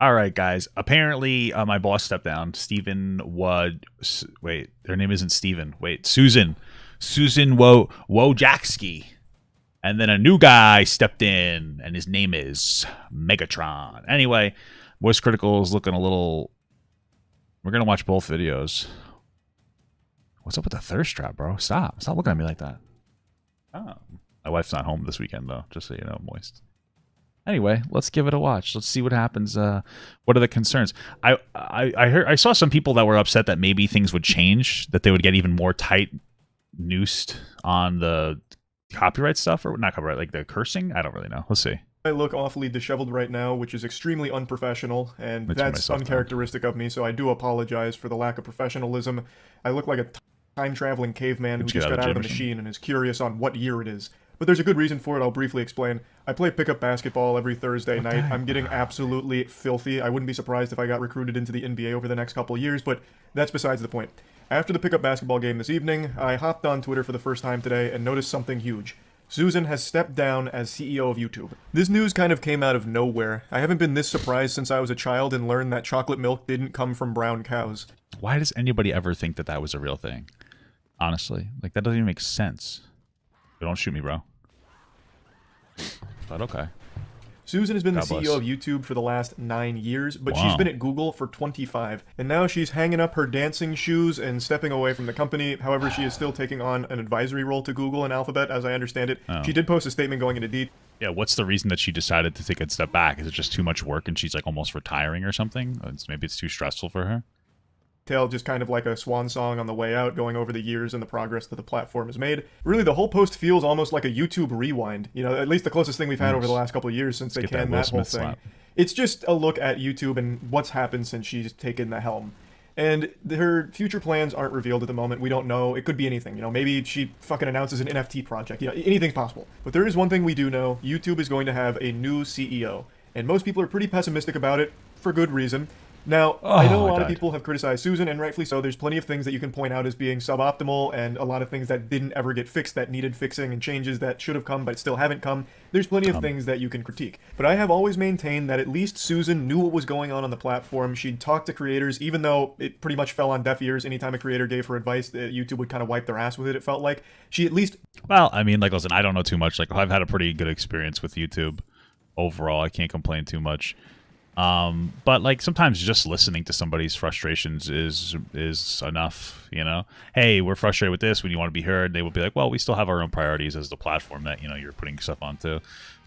All right, guys. Apparently, my boss stepped down. Stephen Wad. Wait, their name isn't Stephen. Wait, Susan. Susan Wojcicki. And then a new guy stepped in, and his name is Megatron. Anyway, Voice Critical is looking a little. We're gonna watch both videos. What's up with the thirst trap, bro? Stop looking at me like that. Oh, my wife's not home this weekend though. Just so you know, Moist. Anyway, let's give it a watch. Let's see what happens. What are the concerns? I saw some people that were upset that maybe things would change, that they would get even more tight noosed on the copyright stuff, or not copyright, like the cursing. I don't really know. Let's see. I look awfully disheveled right now, which is extremely unprofessional, and Let me turn that's myself down. uncharacteristic of me, so I do apologize for the lack of professionalism. I look like a time-traveling caveman who Did you just get got out of the gym or something? machine and is curious on what year it is. But there's a good reason for it, I'll briefly explain. I play pickup basketball every Thursday night. I'm getting absolutely filthy. I wouldn't be surprised if I got recruited into the NBA over the next couple of years, but that's besides the point. After the pickup basketball game this evening, I hopped on Twitter for the first time today and noticed something huge. Susan has stepped down as CEO of YouTube. This news kind of came out of nowhere. I haven't been this surprised since I was a child and learned that chocolate milk didn't come from brown cows. Why does anybody ever think that that was a real thing? Honestly, like that doesn't even make sense. Don't shoot me, bro. But okay. Susan has been the God bless. CEO of YouTube for the last 9 years, but she's Wow. been at Google for 25. And now she's hanging up her dancing shoes and stepping away from the company. However, she is still taking on an advisory role to Google and Alphabet, as I understand it. Oh. She did post a statement going into detail. Yeah, what's the reason that she decided to take a step back? Is it just too much work and she's like almost retiring or something? Maybe it's too stressful for her? Just kind of like a swan song on the way out, going over the years and the progress that the platform has made. Really, the whole post feels almost like a YouTube rewind. You know, at least the closest thing we've had over the last couple of years since they Get that canned Will that whole Smith thing. slap. It's just a look at YouTube and what's happened since she's taken the helm. And her future plans aren't revealed at the moment. We don't know. It could be anything. You know, maybe she fucking announces an NFT project. You know, anything's possible. But there is one thing we do know. YouTube is going to have a new CEO. And most people are pretty pessimistic about it, for good reason. Now, I know a lot of people have criticized Susan, and rightfully so. There's plenty of things that you can point out as being suboptimal, and a lot of things that didn't ever get fixed that needed fixing, and changes that should have come but still haven't come. There's plenty of things that you can critique. But I have always maintained that at least Susan knew what was going on the platform. She'd talk to creators, even though it pretty much fell on deaf ears. Anytime a creator gave her advice, YouTube would kind of wipe their ass with it, it felt like. She at least... Well, I mean, like, listen, I don't know too much. Like, I've had a pretty good experience with YouTube overall. I can't complain too much. But like sometimes just listening to somebody's frustrations is enough, you know. Hey, we're frustrated with this. When you want to be heard, they will be like, well, we still have our own priorities as the platform that, you know, you're putting stuff onto.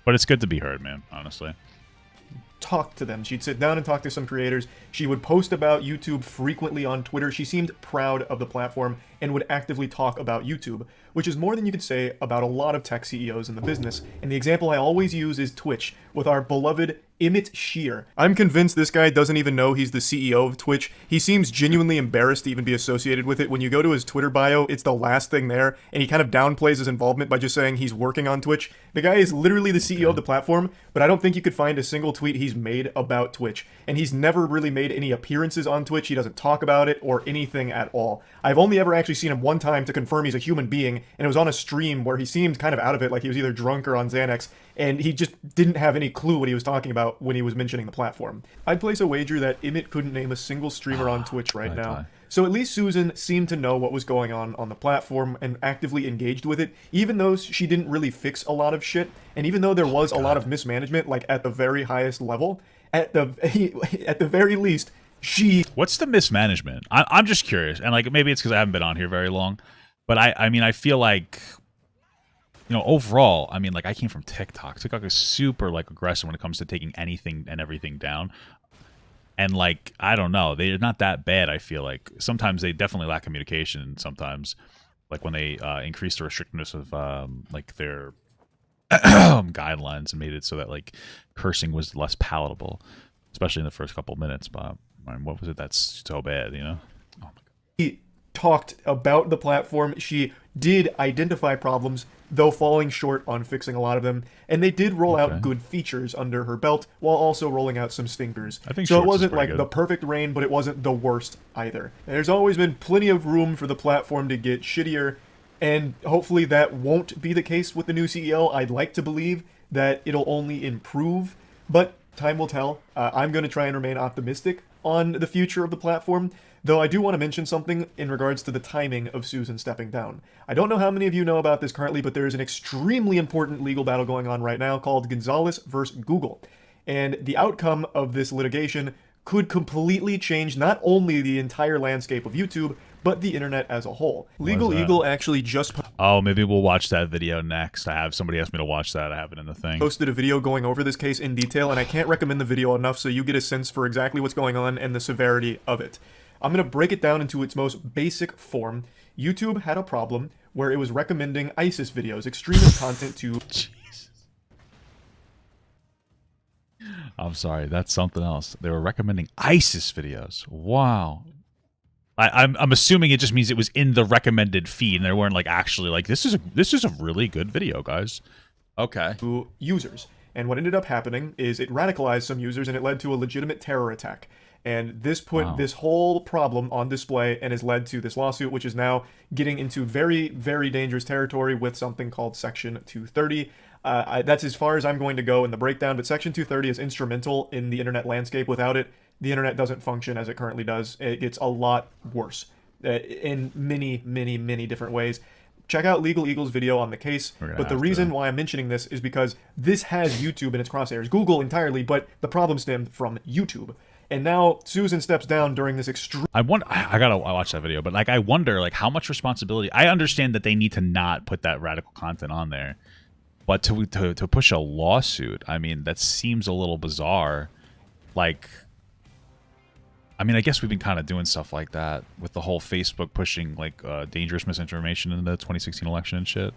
But it's good to be heard, man, honestly. Talk to them. She'd sit down and talk to some creators. She would post about YouTube frequently on Twitter. She seemed proud of the platform and would actively talk about YouTube, which is more than you could say about a lot of tech CEOs in the business. And the example I always use is Twitch, with our beloved Emmett Shear. I'm convinced this guy doesn't even know he's the CEO of Twitch. He seems genuinely embarrassed to even be associated with it. When you go to his Twitter bio, it's the last thing there, and he kind of downplays his involvement by just saying he's working on Twitch. The guy is literally the CEO of the platform, but I don't think you could find a single tweet he's made about Twitch. And he's never really made any appearances on Twitch. He doesn't talk about it or anything at all. I've only ever actually seen him one time to confirm he's a human being, and it was on a stream where he seemed kind of out of it, like he was either drunk or on Xanax, and he just didn't have any clue what he was talking about when he was mentioning the platform. I'd place a wager that Emmett couldn't name a single streamer on Twitch right now. So at least Susan seemed to know what was going on the platform and actively engaged with it, even though she didn't really fix a lot of shit, and even though there was a lot of mismanagement, like at the very highest level, at the very least, she... What's the mismanagement? I'm just curious, and like maybe it's because I haven't been on here very long, but I mean I feel like, you know, overall, I mean, like, I came from TikTok. TikTok is super, like, aggressive when it comes to taking anything and everything down. And, like, I don't know. They're not that bad, I feel like. Sometimes they definitely lack communication. Sometimes, like, when they increased the restrictiveness of, like, their guidelines and made it so that, like, cursing was less palatable, especially in the first couple minutes. But, I mean, what was it that's so bad, you know? Oh, my God. She talked about the platform. She did identify problems, though falling short on fixing a lot of them, and they did roll out good features under her belt while also rolling out some stinkers. I think so. It Shorts is wasn't pretty like good. the perfect reign, but it wasn't the worst either. There's always been plenty of room for the platform to get shittier, and hopefully that won't be the case with the new CEO. I'd like to believe that it'll only improve, but Time will tell. I'm going to try and remain optimistic on the future of the platform, though I do want to mention something in regards to the timing of Susan stepping down. I don't know how many of you know about this currently, but there is an extremely important legal battle going on right now called Gonzalez versus Google. And the outcome of this litigation could completely change not only the entire landscape of YouTube, but the internet as a whole. Legal Eagle actually just Oh, maybe we'll watch that video next. I have somebody asked me to watch that. I have it in the thing. Posted a video going over this case in detail, and I can't recommend the video enough so you get a sense for exactly what's going on and the severity of it. I'm going to break it down into its most basic form. YouTube had a problem where it was recommending ISIS videos, extremist content to... Jesus. I'm sorry, that's something else. They were recommending ISIS videos. Wow. I'm assuming it just means it was in the recommended feed, and they weren't like actually like this is a really good video, guys. Okay. To users, and what ended up happening is it radicalized some users, and it led to a legitimate terror attack. And this put this whole problem on display, and has led to this lawsuit, which is now getting into very, very dangerous territory with something called Section 230. That's as far as I'm going to go in the breakdown, but Section 230 is instrumental in the internet landscape. Without it, the internet doesn't function as it currently does. It gets a lot worse in many, many, many different ways. Check out Legal Eagle's video on the case, but the reason why I'm mentioning this is because this has YouTube in its crosshairs. Google entirely, but the problem stemmed from YouTube. And now Susan steps down during this extreme... I gotta watch that video, but like I wonder like how much responsibility... I understand that they need to not put that radical content on there, but to push a lawsuit, I mean, that seems a little bizarre. Like... I mean, I guess we've been kind of doing stuff like that with the whole Facebook pushing like dangerous misinformation in the 2016 election and shit.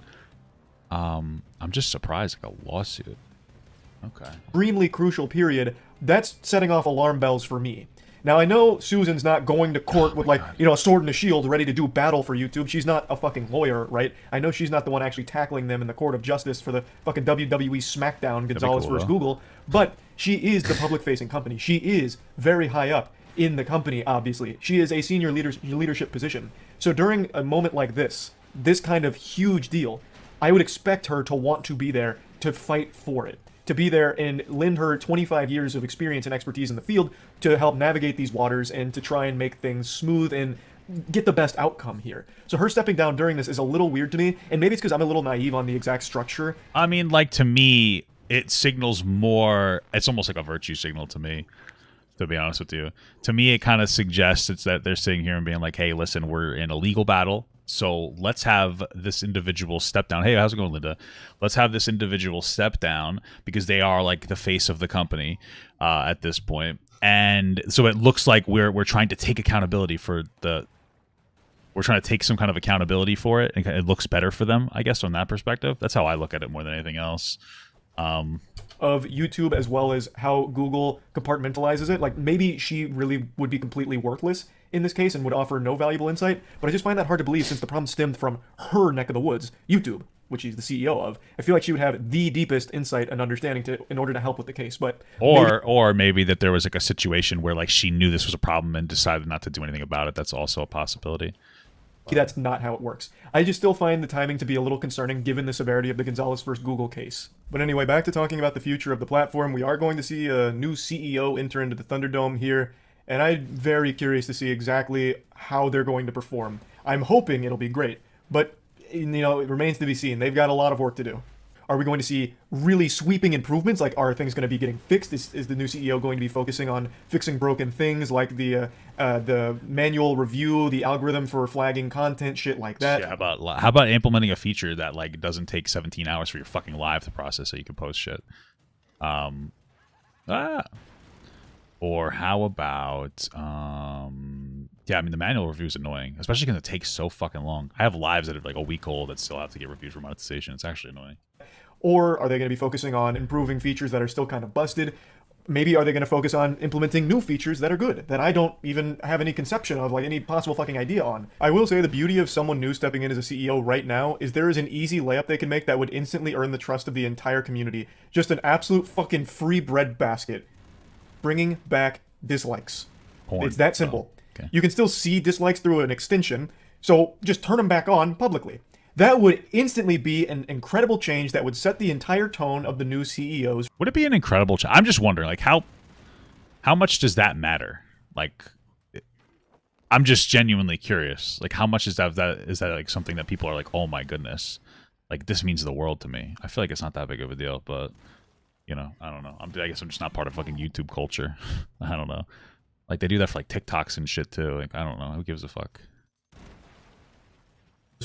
I'm just surprised, like a lawsuit. Okay. Extremely crucial period. That's setting off alarm bells for me. Now, I know Susan's not going to court with like, you know, a sword and a shield ready to do battle for YouTube. She's not a fucking lawyer, right? I know she's not the one actually tackling them in the court of justice for the fucking WWE SmackDown Gonzalez versus Google, but she is the public-facing company. She is very high up in the company, obviously. She is a senior leadership position. So during a moment like this kind of huge deal, I would expect her to want to be there to fight for it, to be there and lend her 25 years of experience and expertise in the field to help navigate these waters and to try and make things smooth and get the best outcome here. So her stepping down during this is a little weird to me, and maybe it's because I'm a little naive on the exact structure. I mean, like, to me, it signals more... It's almost like a virtue signal to me, to be honest with you. To me, it kind of suggests it's that they're sitting here and being like, hey, listen, we're in a legal battle, so let's have this individual step down. Hey, how's it going, Linda? Let's have this individual step down because they are like the face of the company at this point. And so it looks like we're trying to take accountability for the... We're trying to take some kind of accountability for it, and it looks better for them, I guess, from that perspective. That's how I look at it more than anything else. Of YouTube, as well as how Google compartmentalizes it. Like, maybe she really would be completely worthless in this case and would offer no valuable insight, but I just find that hard to believe since the problem stemmed from her neck of the woods, YouTube, which she's the CEO of. I feel like she would have the deepest insight and understanding in order to help with the case. But or maybe that there was like a situation where like she knew this was a problem and decided not to do anything about it. That's also a possibility. That's not how it works. I just still find the timing to be a little concerning given the severity of the Gonzalez versus Google case. But anyway, back to talking about the future of the platform. We are going to see a new CEO enter into the Thunderdome here, and I'm very curious to see exactly how they're going to perform. I'm hoping it'll be great, but you know, it remains to be seen. They've got a lot of work to do. Are we going to see really sweeping improvements? Like, are things going to be getting fixed? Is the new CEO going to be focusing on fixing broken things like the manual review, the algorithm for flagging content, shit like that? Yeah, how about implementing a feature that like doesn't take 17 hours for your fucking live to process so you can post shit? Or how about yeah, I mean the manual review is annoying, especially because it takes so fucking long. I have lives that are like a week old that still have to get reviewed for monetization. It's actually annoying. Or are they going to be focusing on improving features that are still kind of busted? Maybe are they going to focus on implementing new features that are good, that I don't even have any conception of, like any possible fucking idea on? I will say the beauty of someone new stepping in as a CEO right now is there is an easy layup they can make that would instantly earn the trust of the entire community. Just an absolute fucking free breadbasket. Bringing back dislikes. Porn. It's that simple. Okay. You can still see dislikes through an extension, so just turn them back on publicly. That would instantly be an incredible change that would set the entire tone of the new CEOs. Would it be an incredible I'm just wondering, like, how much does that matter? Like, I'm just genuinely curious. Like, how much is that like something that people are like, oh my goodness, like this means the world to me? I feel like it's not that big of a deal, but you know, I don't know. I guess I'm just not part of fucking YouTube culture. I don't know. Like, they do that for like TikToks and shit too. Like, I don't know. Who gives a fuck?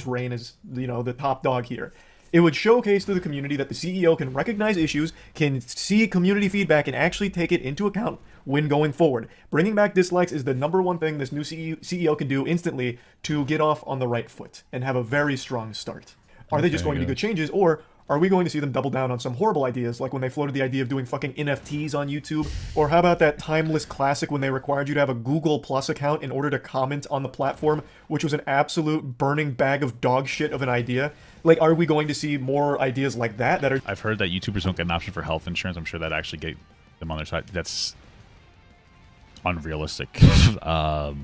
Reign is, you know, the top dog here. It would showcase to the community that the CEO can recognize issues, can see community feedback, and actually take it into account when going forward. Bringing back dislikes is the #1 thing this new CEO can do instantly to get off on the right foot and have a very strong start. Are they just going to be good changes, or are we going to see them double down on some horrible ideas, like when they floated the idea of doing fucking NFTs on YouTube? Or how about that timeless classic when they required you to have a Google Plus account in order to comment on the platform, which was an absolute burning bag of dog shit of an idea? Like, are we going to see more ideas like that that are... I've heard that YouTubers don't get an option for health insurance. I'm sure that actually get them on their side. That's unrealistic. I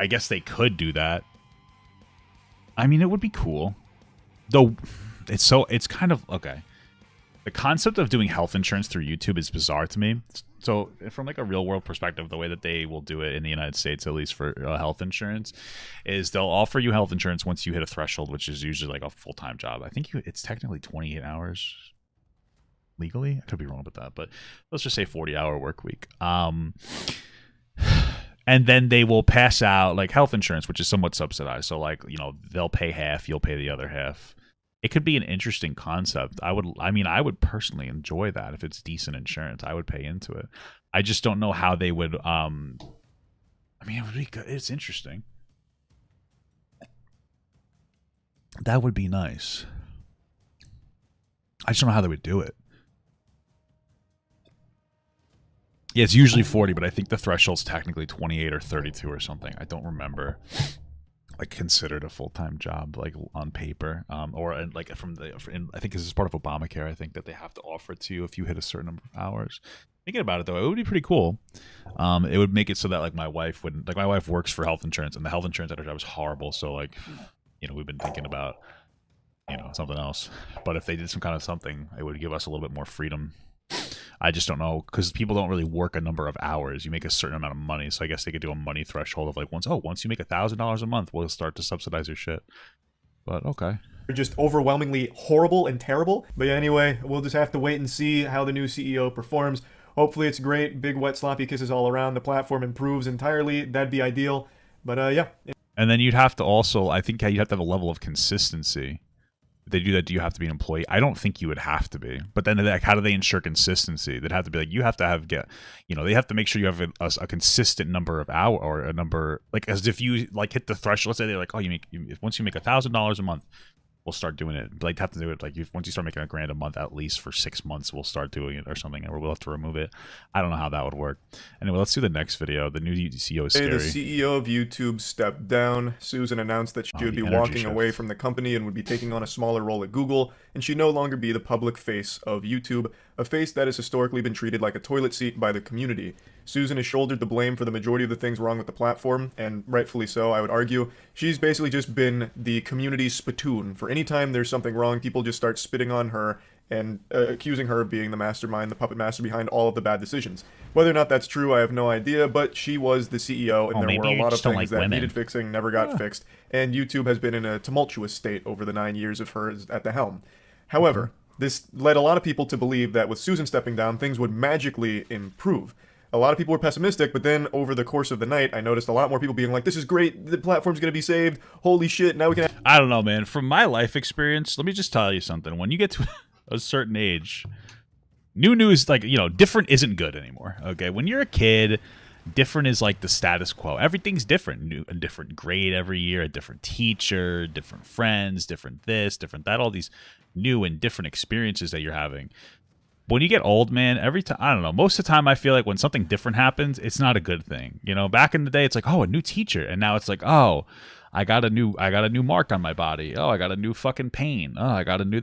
guess they could do that. I mean, it would be cool. Though... it's kind of okay. The concept of doing health insurance through YouTube is bizarre to me. So from like a real world perspective, the way that they will do it in the United States, at least for health insurance, is they'll offer you health insurance once you hit a threshold, which is usually like a full-time job. I think it's technically 28 hours legally. I could be wrong about that, but let's just say 40-hour work week. And then they will pass out like health insurance, which is somewhat subsidized. So like, you know, they'll pay half, you'll pay the other half. It could be an interesting concept. I would personally enjoy that if it's decent insurance. I would pay into it. I just don't know how they would. I mean, it would be good. It's interesting. That would be nice. I just don't know how they would do it. Yeah, it's usually 40, but I think the threshold's technically 28 or 32 or something. I don't remember. Like considered a full-time job, like on paper, or like I think this is part of Obamacare. I think that they have to offer it to you if you hit a certain number of hours. Thinking about it though, it would be pretty cool. It would make it so that like my wife wouldn't, like my wife works for health insurance, and the health insurance at her job is horrible. So like, you know, we've been thinking about, you know, something else. But if they did some kind of something, it would give us a little bit more freedom. I just don't know, because people don't really work a number of hours. You make a certain amount of money, so I guess they could do a money threshold of like once you make $1,000 a month, we'll start to subsidize your shit. But okay, they're just overwhelmingly horrible and terrible. But yeah, anyway, we'll just have to wait and see how the new CEO performs. Hopefully it's great, big wet sloppy kisses all around, the platform improves entirely. That'd be ideal. But yeah. And then you'd have to also, I think you'd have to have a level of consistency. If they do that, do you have to be an employee? I don't think you would have to be. But then, like, how do they ensure consistency? They'd have to be like, you have to have they have to make sure you have a consistent number of hours, or a number, like as if you like hit the threshold. Let's say they're like, oh, once you make $1,000 a month, we'll start doing it. But like, have to do it like once you start making $1,000 a month, at least for 6 months, we'll start doing it or something, or we'll have to remove it. I don't know how that would work. Anyway, let's do the next video. The new CEO is scary. The CEO of YouTube stepped down. Susan announced that she would be walking away from the company and would be taking on a smaller role at Google, and she'd no longer be the public face of YouTube, a face that has historically been treated like a toilet seat by the community. Susan has shouldered the blame for the majority of the things wrong with the platform, and rightfully so, I would argue. She's basically just been the community's spittoon. For any time there's something wrong, people just start spitting on her and accusing her of being the mastermind, the puppet master behind all of the bad decisions. Whether or not that's true, I have no idea, but she was the CEO, and there were a lot of things that needed fixing, never got fixed, and YouTube has been in a tumultuous state over the 9 years of her at the helm. However, this led a lot of people to believe that with Susan stepping down, things would magically improve. A lot of people were pessimistic, but then over the course of the night, I noticed a lot more people being like, this is great, the platform's gonna be saved, holy shit, now we can... I don't know, man. From my life experience, let me just tell you something. When you get to a certain age, new news, like, you know, different isn't good anymore, okay? When you're a kid, different is like the status quo. Everything's different. New, a different grade every year, a different teacher, different friends, different this, different that, all these new and different experiences that you're having. When you get old, man, every time, I don't know, most of the time I feel like when something different happens, it's not a good thing. You know, back in the day, it's like, oh, a new teacher. And now it's like, oh, I got a new mark on my body. Oh, I got a new fucking pain. Oh, I got a new,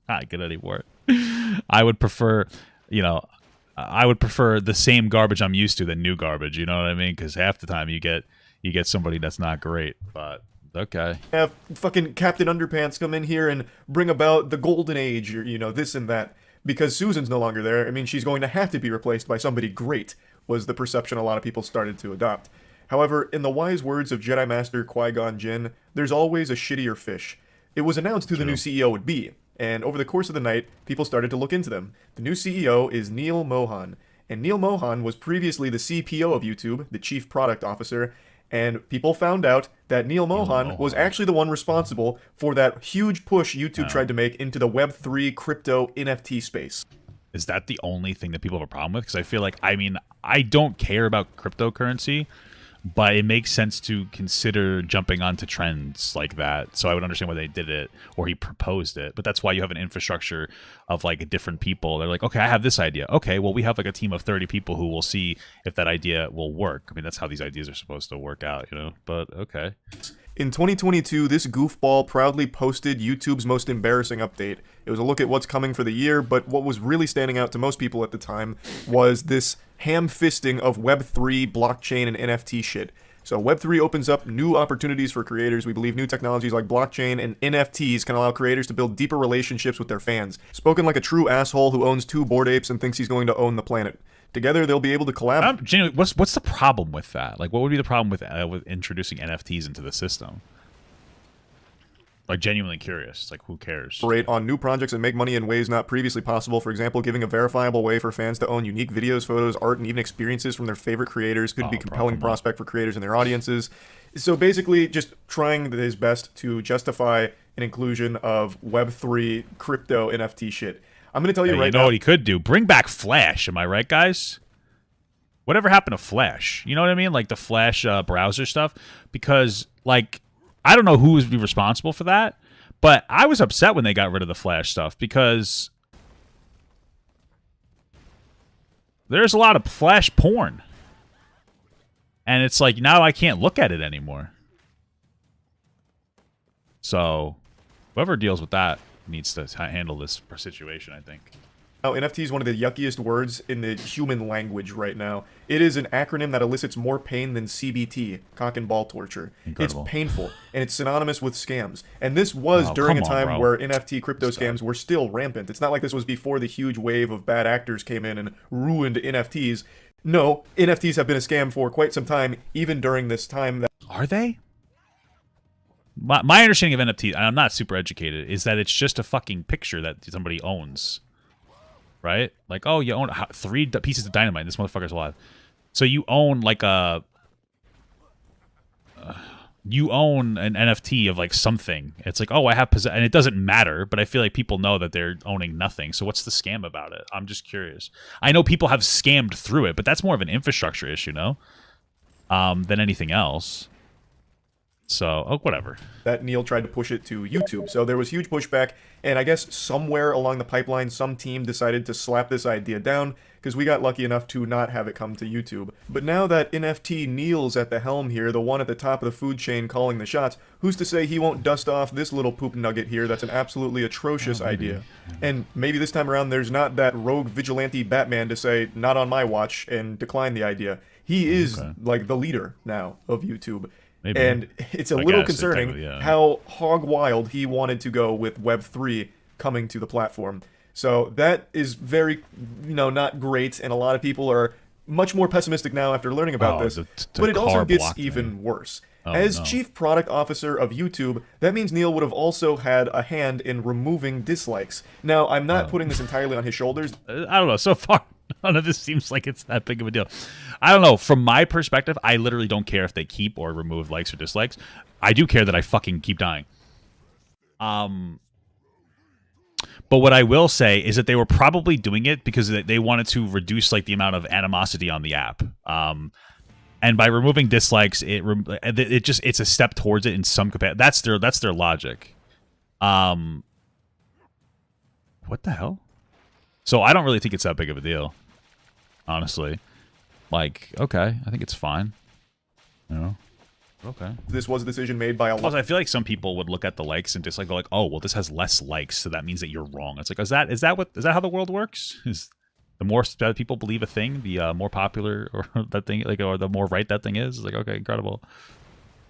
not good anymore. I would prefer, you know, the same garbage I'm used to than new garbage. You know what I mean? Because half the time you get somebody that's not great. But Okay. Have fucking Captain Underpants come in here and bring about the golden age, or, this and that. Because Susan's no longer there, I mean, she's going to have to be replaced by somebody great, was the perception a lot of people started to adopt. However, in the wise words of Jedi Master Qui-Gon Jinn, there's always a shittier fish. It was announced who the new CEO would be, and over the course of the night, people started to look into them. The new CEO is Neil Mohan, and Neil Mohan was previously the CPO of YouTube, the Chief Product Officer, and people found out that Neil Mohan was actually the one responsible for that huge push YouTube tried to make into the Web3 crypto NFT space. Is that the only thing that people have a problem with? Because I feel like, I mean, I don't care about cryptocurrency, but it makes sense to consider jumping onto trends like that. So I would understand why they did it, or he proposed it. But that's why you have an infrastructure of like different people. They're like, okay, I have this idea. Okay, well, we have like a team of 30 people who will see if that idea will work. I mean, that's how these ideas are supposed to work out, But okay. In 2022, this goofball proudly posted YouTube's most embarrassing update. It was a look at what's coming for the year, but what was really standing out to most people at the time was this ham-fisting of Web3, blockchain, and NFT shit. So Web3 opens up new opportunities for creators. We believe new technologies like blockchain and NFTs can allow creators to build deeper relationships with their fans. Spoken like a true asshole who owns 2 Bored Apes and thinks he's going to own the planet. Together, they'll be able to collab. Genuinely, what's the problem with that? Like, what would be the problem with introducing NFTs into the system? Like, genuinely curious. Like, who cares? On new projects and make money in ways not previously possible. For example, giving a verifiable way for fans to own unique videos, photos, art, and even experiences from their favorite creators could be a compelling prospect for creators and their audiences. So basically, just trying his best to justify an inclusion of Web3 crypto NFT shit. I'm going to tell you right now. You know what he could do? Bring back Flash. Am I right, guys? Whatever happened to Flash? You know what I mean? Like the Flash browser stuff? Because, like, I don't know who would be responsible for that, but I was upset when they got rid of the Flash stuff because there's a lot of Flash porn. And it's like, now I can't look at it anymore. So, whoever deals with that needs to handle this situation, I think. Now, NFT is one of the yuckiest words in the human language right now. It is an acronym that elicits more pain than CBT, cock and ball torture. Incredible. It's painful, and it's synonymous with scams. And this was during a time where NFT crypto scams were still rampant. It's not like this was before the huge wave of bad actors came in and ruined NFTs. No, NFTs have been a scam for quite some time, even during this time. Are they? My understanding of NFT, and I'm not super educated, is that it's just a fucking picture that somebody owns. Right? Like, oh, you own 3 pieces of dynamite. This motherfucker's alive. So you own like a... you own an NFT of like something. It's like, oh, I have and it doesn't matter, but I feel like people know that they're owning nothing. So what's the scam about it? I'm just curious. I know people have scammed through it, but that's more of an infrastructure issue, no? Than anything else. So, whatever. That Neil tried to push it to YouTube. So there was huge pushback, and I guess somewhere along the pipeline, some team decided to slap this idea down, because we got lucky enough to not have it come to YouTube. But now that NFT Neil's at the helm here, the one at the top of the food chain calling the shots, who's to say he won't dust off this little poop nugget here that's an absolutely atrocious idea? And maybe this time around there's not that rogue vigilante Batman to say, not on my watch, and decline the idea. He is, like, the leader now of YouTube. Maybe. And it's a little concerning how hog wild he wanted to go with Web3 coming to the platform. So that is very, not great, and a lot of people are much more pessimistic now after learning about this. But it also gets even worse. As Chief Product Officer of YouTube, that means Neil would have also had a hand in removing dislikes. Now, I'm not putting this entirely on his shoulders. I don't know. So far, none of this seems like it's that big of a deal. I don't know. From my perspective, I literally don't care if they keep or remove likes or dislikes. I do care that I fucking keep dying. But what I will say is that they were probably doing it because they wanted to reduce like the amount of animosity on the app. And by removing dislikes, it's a step towards it in some capacity. That's their logic. What the hell? So I don't really think it's that big of a deal, honestly. Like, okay, I think it's fine. Okay. This was a decision made by a lot. Plus, I feel like some people would look at the likes and dislike, go like, oh, well, this has less likes, so that means that you're wrong. It's like, is that how the world works? Is the more people believe a thing, the more popular or that thing, like, or the more right that thing is? It's like, okay, incredible.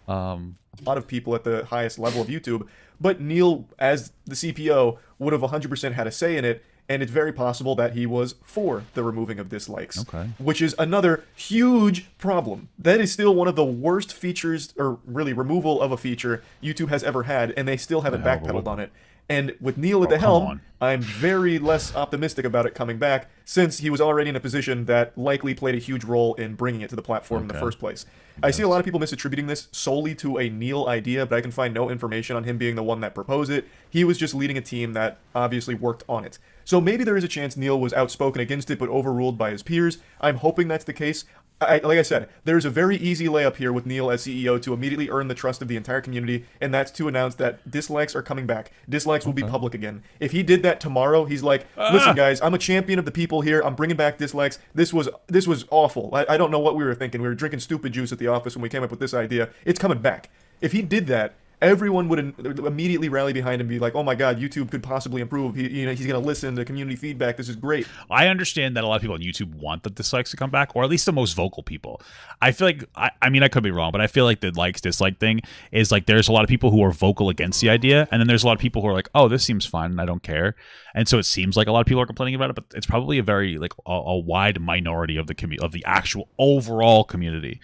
A lot of people at the highest level of YouTube, but Neil, as the CPO, would have 100% had a say in it, and it's very possible that he was for the removing of dislikes. Okay. Which is another huge problem. That is still one of the worst features, or really removal of a feature YouTube has ever had, and they still haven't backpedaled on it. And with Neil at the helm, I'm very less optimistic about it coming back, since he was already in a position that likely played a huge role in bringing it to the platform in the first place. I see a lot of people misattributing this solely to a Neil idea, but I can find no information on him being the one that proposed it. He was just leading a team that obviously worked on it. So maybe there is a chance Neil was outspoken against it, but overruled by his peers. I'm hoping that's the case. Like I said, there's a very easy layup here with Neil as CEO to immediately earn the trust of the entire community, and that's to announce that dislikes are coming back. Dislikes will be public again. If he did that tomorrow, he's like, listen guys, I'm a champion of the people here, I'm bringing back dislikes, this was awful. I don't know what we were thinking, we were drinking stupid juice at the office when we came up with this idea. It's coming back. If he did that, everyone would immediately rally behind him and be like, oh my god, YouTube could possibly improve. He's going to listen to community feedback. This is great. I understand that a lot of people on YouTube want the dislikes to come back, or at least the most vocal people. I feel like, I mean, I could be wrong, but I feel like the likes-dislike thing is like there's a lot of people who are vocal against the idea, and then there's a lot of people who are like, oh, this seems fine, and I don't care. And so it seems like a lot of people are complaining about it, but it's probably a very, like, a wide minority of the actual overall community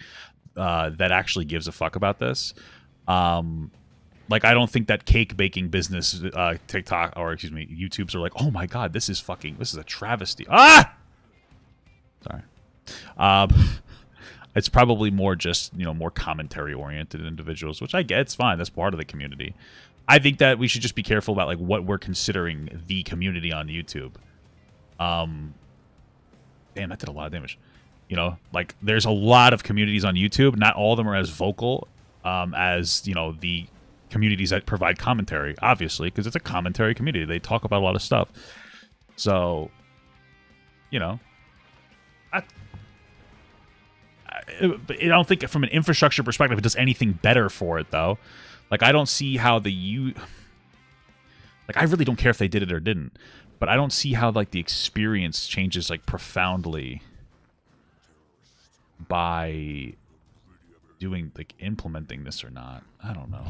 that actually gives a fuck about this. Like, I don't think that cake baking business, TikTok, or excuse me, YouTubes are like, oh my god, this is a travesty. Sorry. It's probably more just, more commentary oriented individuals, which I get, it's fine. That's part of the community. I think that we should just be careful about like what we're considering the community on YouTube. Damn, that did a lot of damage. Like there's a lot of communities on YouTube. Not all of them are as vocal as, the communities that provide commentary, obviously, because it's a commentary community. They talk about a lot of stuff. So, I don't think from an infrastructure perspective it does anything better for it, though. Like, I don't see how like, I really don't care if they did it or didn't, but I don't see how, like, the experience changes, like, profoundly by implementing this or not. I don't know.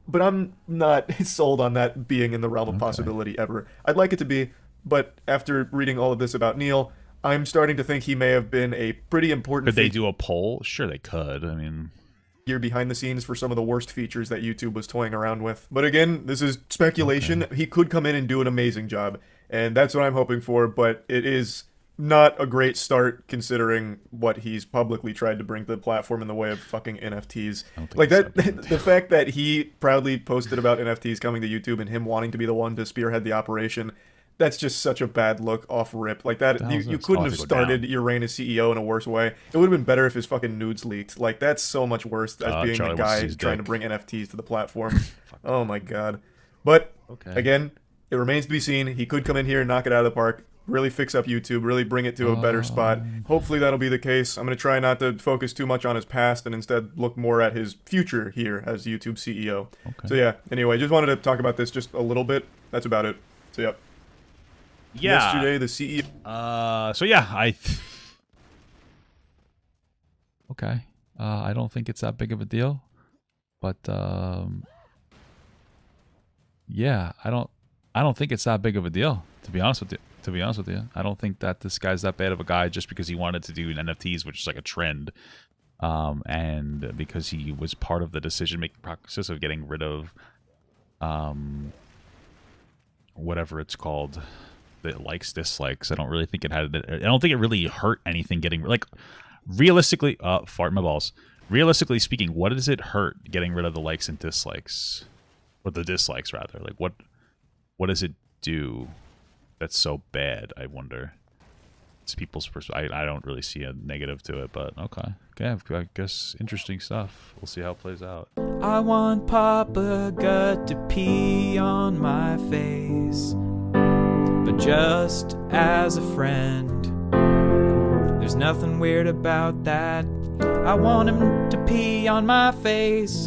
But I'm not sold on that being in the realm of possibility ever. I'd like it to be, but after reading all of this about Neil, I'm starting to think he may have been a pretty important... Could they do a poll? Sure they could. I mean... You're behind the scenes for some of the worst features that YouTube was toying around with. But again, this is speculation. He could come in and do an amazing job, and that's what I'm hoping for, but it is not a great start considering what he's publicly tried to bring to the platform in the way of fucking NFTs. Like that, the fact that he proudly posted about NFTs coming to YouTube and him wanting to be the one to spearhead the operation, that's just such a bad look off rip. Like that, you couldn't have started your reign as CEO in a worse way. It would have been better if his fucking nudes leaked. Like that's so much worse as being the guy trying to bring NFTs to the platform. Oh my god. But again, it remains to be seen. He could come in here and knock it out of the park. Really fix up YouTube, really bring it to a better spot. Hopefully that'll be the case. I'm going to try not to focus too much on his past and instead look more at his future here as YouTube CEO. So yeah, anyway, just wanted to talk about this just a little bit. That's about it. So yeah. Yesterday, the CEO... So yeah, okay. I don't think it's that big of a deal. But, yeah, I don't think it's that big of a deal, to be honest with you. I don't think that this guy's that bad of a guy just because he wanted to do NFTs, which is like a trend, and because he was part of the decision-making process of getting rid of whatever it's called, the likes, dislikes. I don't really think it had. I don't think it really hurt anything getting, like, realistically, fart my balls. Realistically speaking, what does it hurt getting rid of the likes and dislikes, or the dislikes rather? Like, what does it do that's so bad? I wonder. It's people's perspective. I don't really see a negative to it, but okay. I guess interesting stuff. We'll see how it plays out. I want Papa Gut to pee on my face, but just as a friend. There's nothing weird about that. I want him to pee on my face.